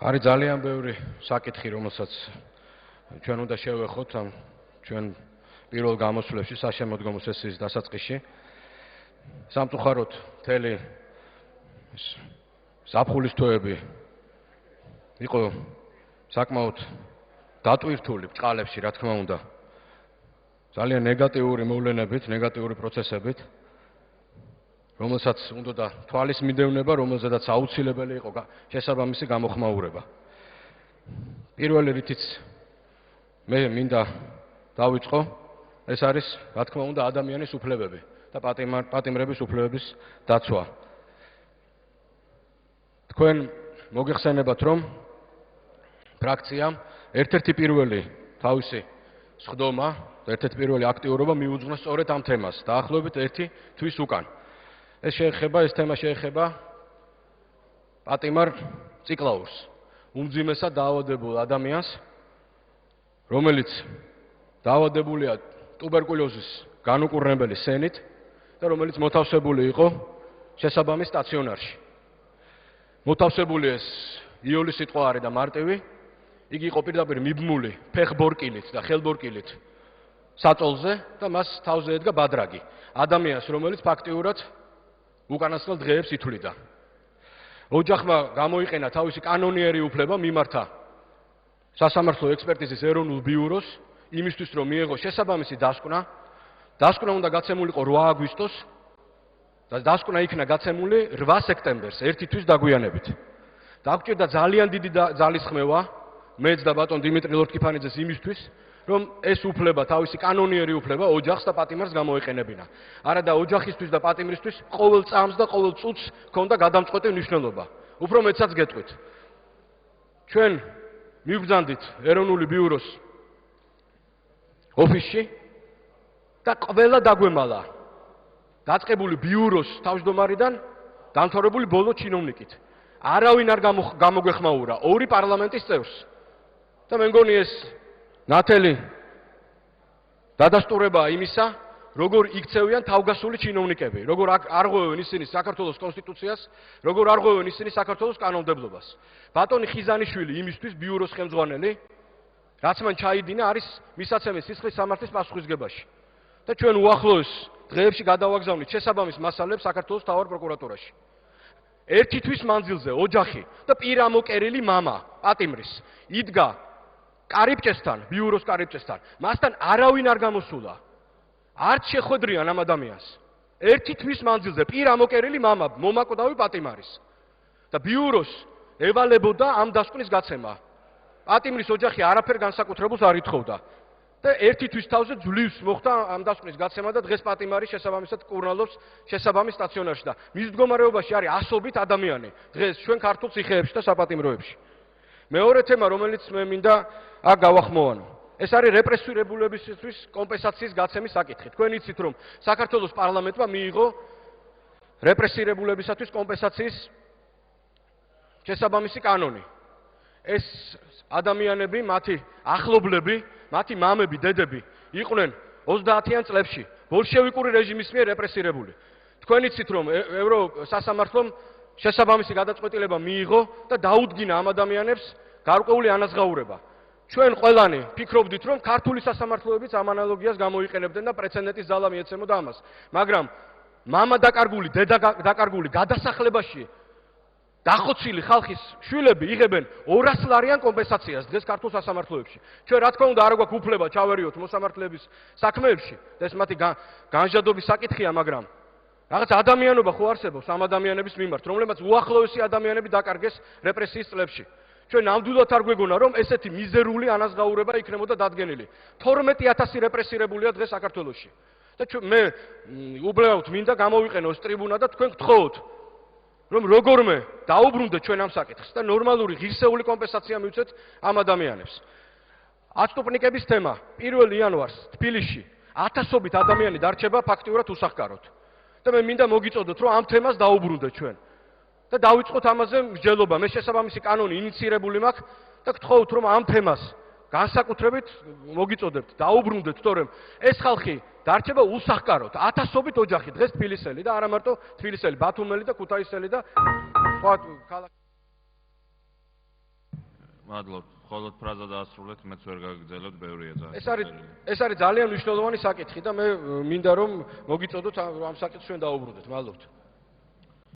არის ძალიან ბევრი საკითხი, რომელსაც ჩვენ უნდა შევეხოთ ამ ჩვენ პირველ გამოსვლებში საშემოდგომო სესიის დასაწყისში. სამწუხაროდ მთელი ზაფხულის თვეები იყო საკმაოდ დატვირთული ბჭყალებში, რა თქმა უნდა. ძალიან ნეგატიური მოვლენებით, ნეგატიური პროცესებით, რომელსაც უნდა თვალის მიდევნება, რომელზედაც აუცილებელი იყო შესაბამისი გამოხმაურება. პირველი რითიც მე მინდა დავიწყო, ეს არის, რა თქმა უნდა, ადამიანის უფლებები და პატიმრების უფლებების დაცვა. თქვენ მოგეხსენებათ, რომ ფრაქციამ ერთ-ერთი პირველი თავისი სხდომა, ერთ-ერთი პირველი აქტიურობა მიუძღვნა სწორედ ამ თემას, დაახლოებით 1 თვის უკან. ეს თემა შეეხება პატიმარ ციკლაურს, უმძიმესად დაავადებულ ადამიანს, რომელიც დაავადებულია ტუბერკულოზის განუკურნებელი სენით და რომელიც მოთავსებული იყო შესაბამის სტაციონარში. მოთავსებული ეს იოლის სიტყვა არის და მარტივი, იგი იყო პირდაპირ მიბმული ფეხბორკილით და ხელბორკილით საწოლზე და მას თავზე ედგა ბადრაგი. ადამიანს, რომელიც ფაქტიურად უკანასკნელ დღეებს ითვლიდა. ოჯახმა გამოიყენა თავისი კანონიერი უფლება მიმართა სასამართლო ექსპერტიზის ეროვნულ ბიუროს იმისთვის, რომ მიეღო შესაბამისი დასკვნა. დასკვნა უნდა გაცემულიყო 8 აგვისტოს და დასკვნა იქნა გაცემული 8 სექტემბერს, 1 თვის დაგვიანებით. დაგვჭირდა ძალიან დიდი ძალისხმევა მეც და ბატონ დიმიტრი ლორთქიფანიძეს იმისთვის, რომ ეს უფლება, თავისი კანონიერი უფლება ოჯახს და პატიმარს გამოეყენებინა. არა და ოჯახისთვის და პატიმრისთვის ყოველ წამს და ყოველ წუთს ჰქონდა გადამწყვეტი მნიშვნელობა. უფრო მეცაც გეტყვით. ჩვენ მივბრძანდით ეროვნული ბიუროს ოფისში და ყველა დაგვემალა. დაწყებული ბიუროს თავმჯდომარიდან დამთავრებული ბოლო ჩინოვნიკით. არავინ არ გამოგვეხმაურა 2 პარლამენტის წევრს. და მე მგონი ეს ნათელი დადასტურებაა იმისა, როგორ იქცევიან თავგასული ჩინოვნიკები, როგორ არღვევენ ისინი საქართველოს კონსტიტუციას, როგორ არღვევენ ისინი საქართველოს კანონმდებლობას. ბატონი ხიზანიშვილი იმისთვის ბიუროს ხელმძღვანელი, რაც მან ჩაიდინა, არის მისაცემი სისხლის სამართლის პასუხისგებაში. და ჩვენ უახლოეს დღეებში გადავაგზავნით შესაბამის მასალებს საქართველოს მთავარ პროკურატურაში. 1 თვის მანძილზე ოჯახი და პირამოკერილი მამა პატიმრის იდგა კარიბჭესთან, ბიუროს კარიბჭესთან. მასთან არავინ არ გამოსულა. არც შეხვედრიან ამ ადამიანს. 1 თვის მანძილზე პირამოკერილი მამა მომაკვდავი პატიმარის. და ბიუროს ევალებოდა ამ დასკვნის გაცემა. პატიმრის ოჯახი არაფერ განსაკუთრებულს არ ითხოვდა. და 1 თვის თავზე ძლივს მოხდა ამ დასკვნის გაცემა და დღეს პატიმარი შესაბამისად კურნალობს შესაბამის სტაციონარში და მის მდგომარეობაში არის ასობით ადამიანი დღეს ჩვენ ქართულ ციხეებში და საპატიმროებში. მეორე თემა, რომელიც მე მინდა აქ გავახმოვანო. ეს არის რეპრესირებულებისთვის კომპენსაციის გაცემის საკითხი. თქვენ იცით, რომ საქართველოს პარლამენტმა მიიღო რეპრესირებულებისათვის კომპენსაციის შესაბამისი კანონი. ეს ადამიანები, მათი ახლობლები, მათი მამები, დედები იყვნენ 30-იან წლებში ბოლშევიკური რეჟიმის მიერ რეპრესირებული. თქვენ იცით, რომ ევროსასამართლომ შესაბამისი გადაწყვეტილება მიიღო და დაუდგინა ამ ადამიანებს გარკვეული ანაზღაურება. ჩვენ ყველანი ფიქრობდით, რომ ქართული სასამართლოებიც ამ ანალოგიას გამოიყენებდნენ და პრეცედენტის ძალა მიეცემოდა ამას. მაგრამ მამა დაკარგული, დედა დაკარგული გადასახლებაში დახოცილი ხალხის შვილები იღებენ 200 ლარიან კომპენსაციას დღეს ქართულ სასამართლოებში. ჩვენ რა თქმა უნდა არ გვაქვს უფლება ჩავერიოთ მოსამართლეების საქმეებში და ეს მათი განჟადობის საკითხია, მაგრამ რაღაც ადამიანობა ხო არსებობს ამ ადამიანების მიმართ, რომლებმაც უახლოესი ადამიანები დაკარგეს რეპრესიის წლებში. ჩვენ ნამდვილად არ გვეგონა, რომ ესეთი მიზერული ანაზღაურება იქნებოდა დადგენილი. 12000 რეპრესირებულია დღეს საქართველოში. და მე უბრალოდ მინდა გამოვიყენო ეს ტრიბუნა და თქვენ გთხოვოთ, რომ როგორმე დაუბრუნდეთ ჩვენ ამ საკითხს და ნორმალური ღირსეული კომპენსაცია მივცეთ ამ ადამიანებს. აცტოპნიკების თემა 1 იანვარს თბილისში 1000-ობით ადამიანი დარჩება ფაქტიურად უსახკაროდ. და მე მინდა მოგიწოდოთ, რომ ამ თემას დაუბრუნდეთ ჩვენ. და დავიწყოთ ამაზე მსჯელობა. მე შესაბამისი კანონი ინიცირებული მაქვს და გთხოვთ, რომ ამ თემას განსაკუთრებით მოგიწოდებთ, დაუბრუნდეთ, თორემ ეს ხალხი დარჩება უსახკაროდ. 1000-ობით ოჯახი დღეს თბილისელი და არა მარტო თბილისელი, ბათუმელი და ქუთაისელი და სხვა ქალაქ მადლობთ. მხოლოდ ფრაზა დაასრულეთ, მეც ვერ გაგრძელებთ, ბევრია ძალიან. ეს არის ძალიან მნიშვნელოვანი საკითხი და მე მინდა რომ მოგიწოდოთ ამ საკითხს ჩვენ დაუბრუნდეთ. მადლობთ.